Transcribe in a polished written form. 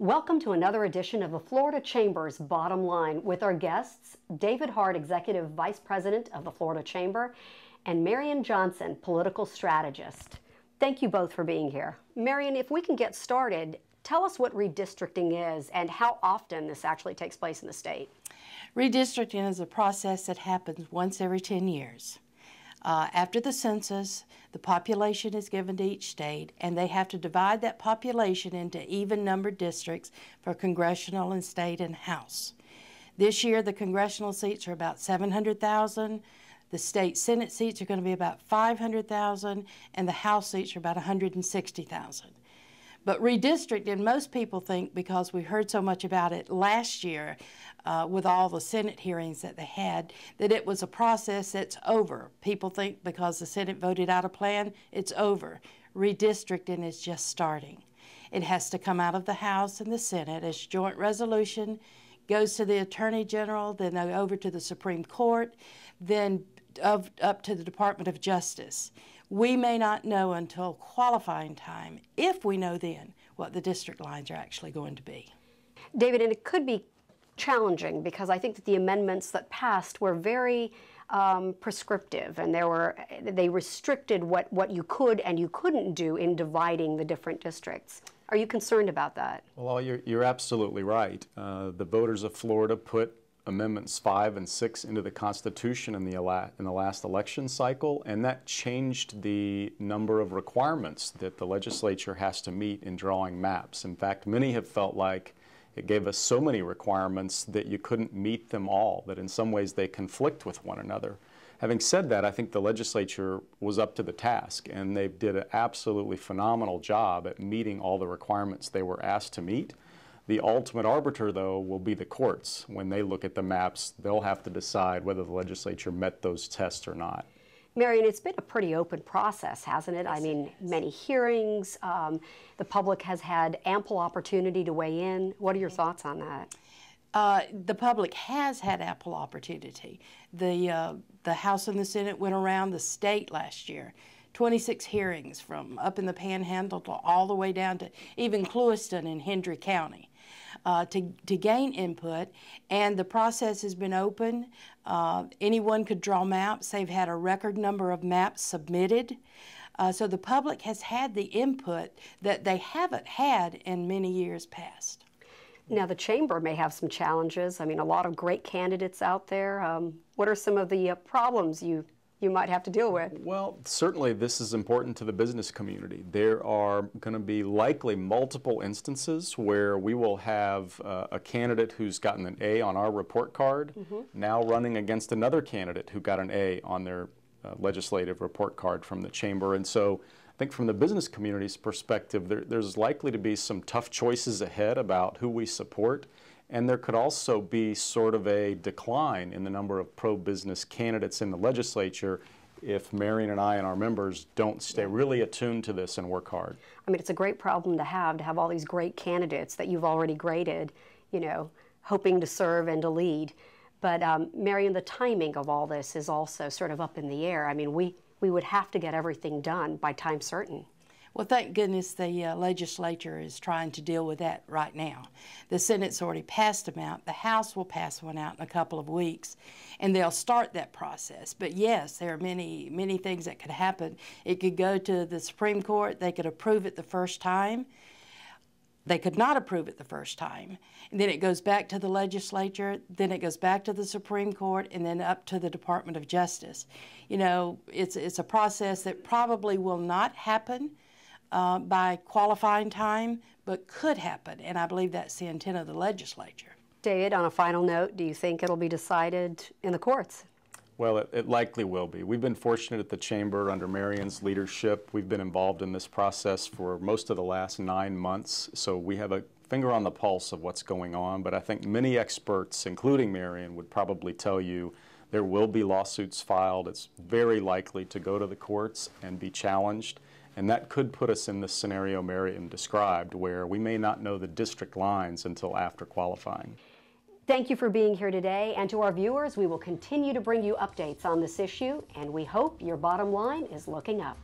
Welcome to another edition of the Florida Chamber's Bottom Line with our guests, David Hart, Executive Vice President of the Florida Chamber, and Marian Johnson, Political Strategist. Thank you both for being here. Marian, if we can get started, tell us what redistricting is and how often this actually takes place in the state. Redistricting is a process that happens once every 10 years. After the census, the population is given to each state, and they have to divide that population into even-numbered districts for congressional and state and House. This year, the congressional seats are about 700,000. The state Senate seats are going to be about 500,000, and the House seats are about 160,000. But redistricting, most people think, because we heard so much about it last year with all the Senate hearings that they had, that it was a process that's over. People think because the Senate voted out a plan, it's over. Redistricting is just starting. It has to come out of the House and the Senate as joint resolution, goes to the Attorney General, then over to the Supreme Court, then up to the Department of Justice. We may not know until qualifying time, if we know then, what the district lines are actually going to be. David, and it could be challenging because I think that the amendments that passed were very prescriptive, and they restricted what you could and you couldn't do in dividing the different districts. Are you concerned about that? Well, you're absolutely right. The voters of Florida put Amendments 5 and 6 into the Constitution in the last election cycle, and that changed the number of requirements that the legislature has to meet in drawing maps. In fact, many have felt like it gave us so many requirements that you couldn't meet them all, that in some ways they conflict with one another. Having said that, I think the legislature was up to the task, and they did an absolutely phenomenal job at meeting all the requirements they were asked to meet. The ultimate arbiter, though, will be the courts. When they look at the maps, they'll have to decide whether the legislature met those tests or not. Marian, it's been a pretty open process, hasn't it? I mean, many hearings. The public has had ample opportunity to weigh in. What are your thoughts on that? The public has had ample opportunity. The House and the Senate went around the state last year. 26 hearings from up in the Panhandle to all the way down to even Clewiston in Hendry County to gain input, and the process has been open. Anyone could draw maps. They've had a record number of maps submitted. So the public has had the input that they haven't had in many years past. Now, the Chamber may have some challenges. I mean, a lot of great candidates out there. What are some of the problems you might have to deal with? Well, certainly this is important to the business community. There are going to be likely multiple instances where we will have a candidate who's gotten an A on our report card now running against another candidate who got an A on their legislative report card from the Chamber. And so I think from the business community's perspective, there's likely to be some tough choices ahead about who we support. And there could also be sort of a decline in the number of pro-business candidates in the legislature if Marian and I and our members don't stay really attuned to this and work hard. I mean, it's a great problem to have all these great candidates that you've already graded, you know, hoping to serve and to lead. But Marian, the timing of all this is also sort of up in the air. I mean, we would have to get everything done by time certain. Well, thank goodness the legislature is trying to deal with that right now. The Senate's already passed them out. The House will pass one out in a couple of weeks, and they'll start that process. But yes, there are many things that could happen. It could go to the Supreme Court. They could approve it the first time. They could not approve it the first time. And then it goes back to the legislature, then it goes back to the Supreme Court, and then up to the Department of Justice. You know, it's a process that probably will not happen by qualifying time, but could happen, and I believe that's the intent of the legislature. David, on a final note, do you think it'll be decided in the courts? Well, it likely will be. We've been fortunate at the Chamber under Marian's leadership. We've been involved in this process for most of the last 9 months, so we have a finger on the pulse of what's going on, but I think many experts, including Marian, would probably tell you there will be lawsuits filed. It's very likely to go to the courts and be challenged. And that could put us in the scenario Marian described, where we may not know the district lines until after qualifying. Thank you for being here today, and to our viewers, we will continue to bring you updates on this issue, and we hope your bottom line is looking up.